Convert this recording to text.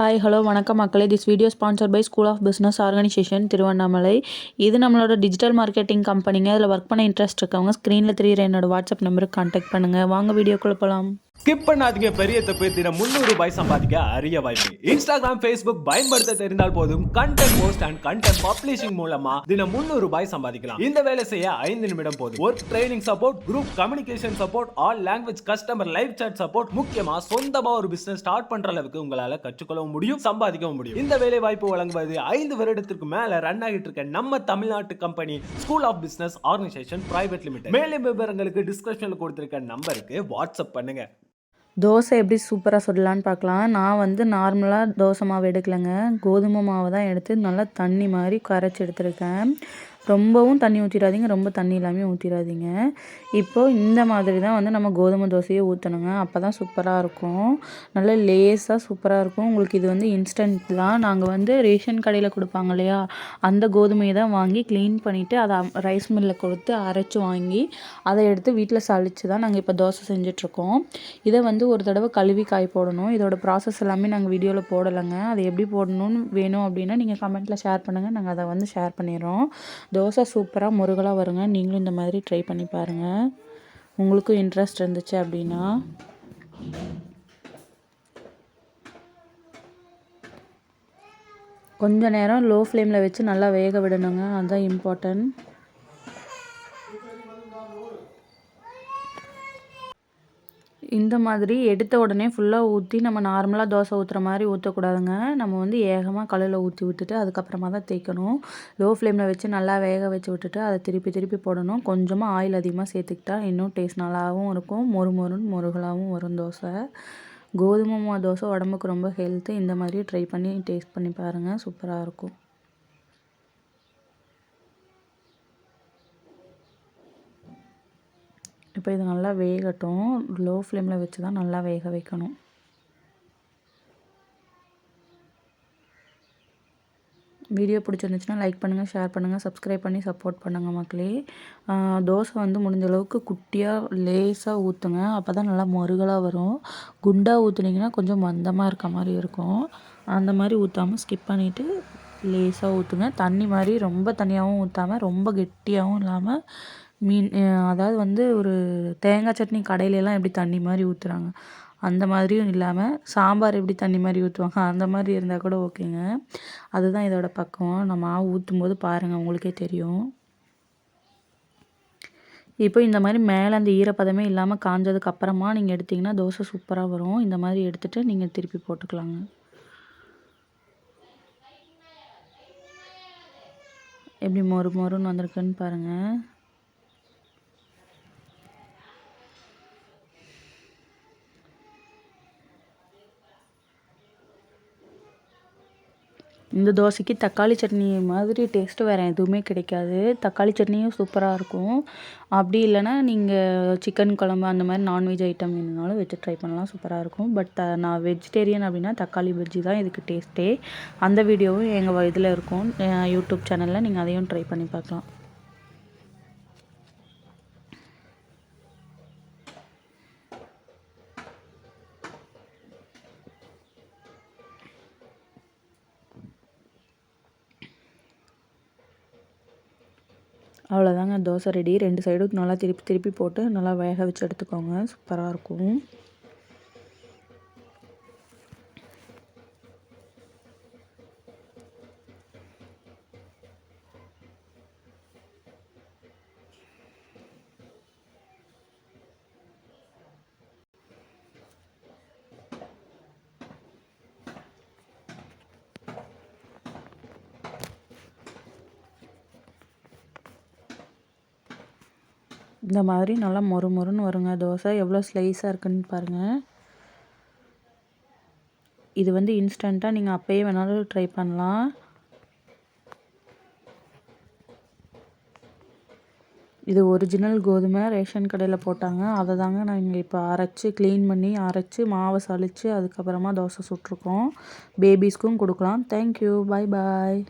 Hi hello வணக்கம் மக்களே. This video sponsored by school of business organisation Tiruvannamalai. இது நம்மளோட டிஜிட்டல் மார்க்கெட்டிங் கம்பெனிங்க. அதில் ஒர்க் பண்ண இன்ட்ரெஸ்ட் இருக்கவங்க ஸ்க்ரீனில் தெரியுற என்னோட வாட்ஸ்அப் நம்பருக்கு கான்டாக்ட் பண்ணுங்கள். வாங்க வீடியோக்குள்ள போகலாம். ஸ்கிப் பண்ணாதீங்க. பெரிய தப்பு. தினம் 300 ரூபாய் சம்பாதிக்க அரிய வாய்ப்பு. இன்ஸ்டாகிராம், ஃபேஸ்புக் பயன்படுத்த தெரிந்தால் போதும். Content post and content publishing மூலமா தினம் 300 ரூபாய் சம்பாதிக்கலாம். இந்த வேலை செய்ய 5 நிமிடம் போதும். Work training support, group communication support, all language customer live chat support, முக்கியமா சொந்தமா ஒரு பிசினஸ் ஸ்டார்ட் பண்ற அளவுக்கு உங்களால கற்றுக்கொள்ளவும் முடியும், சம்பாதிக்கவும் முடியும். இந்த வேலை வாய்ப்பு வழங்குவது 5 வருடத்திற்கு மேல ரன் ஆகிட்டு இருக்க நம்ம தமிழ்நாட்டு company school of business organisation private limited. மேலும் விவரங்களுக்கு டிஸ்கிரிப்ஷன்ல கொடுத்திருக்க நம்பருக்கு வாட்ஸ்அப் பண்ணுங்க. தோசை எப்படி சூப்பராக சுடலான்னு பார்க்கலாம். நான் நார்மலாக தோசை மாவு எடுக்கலைங்க, கோதுமை மாவு தான் எடுத்து நல்லா தண்ணி மாதிரி கரைச்சி எடுத்துருக்கேன். ரொம்பவும் தண்ணி ஊற்றிடாதீங்க, ரொம்ப தண்ணி இல்லாமல் ஊற்றிடாதீங்க. இப்போது இந்த மாதிரி தான் நம்ம கோதுமை தோசையை ஊற்றணுங்க. அப்போ தான் சூப்பராக இருக்கும், நல்லா லேஸாக சூப்பராக இருக்கும். உங்களுக்கு இது இன்ஸ்டன்ட் தான். நாங்கள் ரேஷன் கடையில் கொடுப்பாங்க இல்லையா, அந்த கோதுமையை தான் வாங்கி க்ளீன் பண்ணிவிட்டு அதை ரைஸ் மில்லில் கொடுத்து அரைச்சி வாங்கி அதை எடுத்து வீட்டில் சளிச்சு தான் நாங்கள் இப்போ தோசை செஞ்சிட்ருக்கோம். இதை ஒரு தடவை கழுவி காய போடணும். இதோட ப்ராசஸ் எல்லாமே நாங்கள் வீடியோவில் போடலைங்க. அதை எப்படி போடணும்னு வேணும் அப்படின்னா நீங்கள் கமெண்ட்டில் ஷேர் பண்ணுங்கள், நாங்கள் அதை ஷேர் பண்ணிடுறோம். தோசை சூப்பராக முருகலாக வருங்க. நீங்களும் இந்த மாதிரி ட்ரை பண்ணி பாருங்கள், உங்களுக்கும் இன்ட்ரெஸ்ட் இருந்துச்சு அப்படின்னா. கொஞ்ச நேரம் லோ ஃப்ளேமில் வச்சு நல்லா வேக விடணுங்க, அதுதான் இம்பார்ட்டன்ட். இந்த மாதிரி எடுத்த உடனே ஃபுல்லாக ஊற்றி நம்ம நார்மலாக தோசை ஊற்றுற மாதிரி ஊற்றக்கூடாதுங்க. நம்ம ஏகமாக கல்லில் ஊற்றி விட்டுட்டு அதுக்கப்புறமா தான் தேய்க்கணும். லோ ஃப்ளேமில் வச்சு நல்லா வேக வச்சு விட்டுட்டு அதை திருப்பி திருப்பி போடணும். கொஞ்சமாக ஆயில் அதிகமாக சேர்த்துக்கிட்டா இன்னும் டேஸ்ட் நல்லாவும் இருக்கும், முருகலாகவும் வரும் தோசை. கோதுமை மாவு தோசை உடம்புக்கு ரொம்ப ஹெல்த்து. இந்த மாதிரி ட்ரை பண்ணி டேஸ்ட் பண்ணி பாருங்கள், சூப்பராக இருக்கும். இப்போ இது நல்லா வேகட்டும். லோ ஃப்ளேமில் வச்சு தான் நல்லா வேக வைக்கணும். வீடியோ பிடிச்சிருந்துச்சுன்னா லைக் பண்ணுங்கள், ஷேர் பண்ணுங்கள், சப்ஸ்கிரைப் பண்ணி சப்போர்ட் பண்ணுங்கள் மக்களே. தோசை முடிஞ்ச அளவுக்கு குட்டியாக லேஸாக ஊற்றுங்க, அப்போ தான் நல்லா முருகலாக வரும். குண்டாக ஊற்றுனீங்கன்னா கொஞ்சம் மந்தமாக இருக்க மாதிரி இருக்கும். அந்த மாதிரி ஊற்றாமல் ஸ்கிப் பண்ணிவிட்டு லேஸாக ஊற்றுங்க. தண்ணி மாதிரி ரொம்ப தண்ணியாகவும் ஊற்றாமல் ரொம்ப கெட்டியாகவும் இல்லாமல் அதாவது ஒரு தேங்காய் சட்னி கடையிலலாம் எப்படி தண்ணி மாதிரி ஊற்றுறாங்க அந்த மாதிரியும் இல்லாமல், சாம்பார் எப்படி தண்ணி மாதிரி ஊற்றுவாங்க அந்த மாதிரி இருந்தால் கூட ஓகேங்க. அதுதான் இதோட பக்குவம். நம்ம மாவு ஊற்றும் போது பாருங்கள், உங்களுக்கே தெரியும். இப்போ இந்த மாதிரி மேலே அந்த ஈரப்பதமே இல்லாமல் காஞ்சதுக்கு அப்புறமா நீங்கள் எடுத்திங்கன்னா தோசை சூப்பராக வரும். இந்த மாதிரி எடுத்துகிட்டு நீங்கள் திருப்பி போட்டுக்கலாங்க. எப்படி மொறுன்னு வந்திருக்குன்னு பாருங்கள். இந்த தோசைக்கு தக்காளி சட்னி மாதிரி டேஸ்ட்டு வேறு எதுவுமே கிடைக்காது. தக்காளி சட்னியும் சூப்பராக இருக்கும். அப்படி இல்லைன்னா நீங்கள் சிக்கன் குழம்பு அந்த மாதிரி நான்வெஜ் ஐட்டம் வேணுனாலும் வச்சு ட்ரை பண்ணலாம், சூப்பராக இருக்கும். பட் நான் வெஜிடேரியன் அப்படின்னா தக்காளி பஜ்ஜி தான் இதுக்கு டேஸ்ட்டே. அந்த வீடியோவும் எங்கள் இதில் இருக்கும், யூடியூப் சேனலில். நீங்கள் அதையும் ட்ரை பண்ணி பார்க்கலாம். அவ்வளோதாங்க, தோசை ரெடி. 2 சைடும் நல்லா திருப்பி திருப்பி போட்டு நல்லா வேக வச்சு எடுத்துக்கோங்க, சூப்பராக இருக்கும். இந்த மாதிரி நல்லா மொறுன்னு வருங்க தோசை. எவ்வளோ ஸ்லைஸாக இருக்குன்னு பாருங்கள். இது இன்ஸ்டண்ட்டாக நீங்கள் அப்போயே வேணாலும் ட்ரை பண்ணலாம். இது ஒரிஜினல் கோதுமை ரேஷன் கடையில் போட்டாங்க, அதை தாங்க நாங்கள் இப்போ அரைச்சி க்ளீன் பண்ணி அரைச்சி மாவை சளிச்சு அதுக்கப்புறமா தோசை சுட்டிருக்கோம். பேபிஸ்க்கும் கொடுக்கலாம். தேங்க்யூ, பாய் பாய்.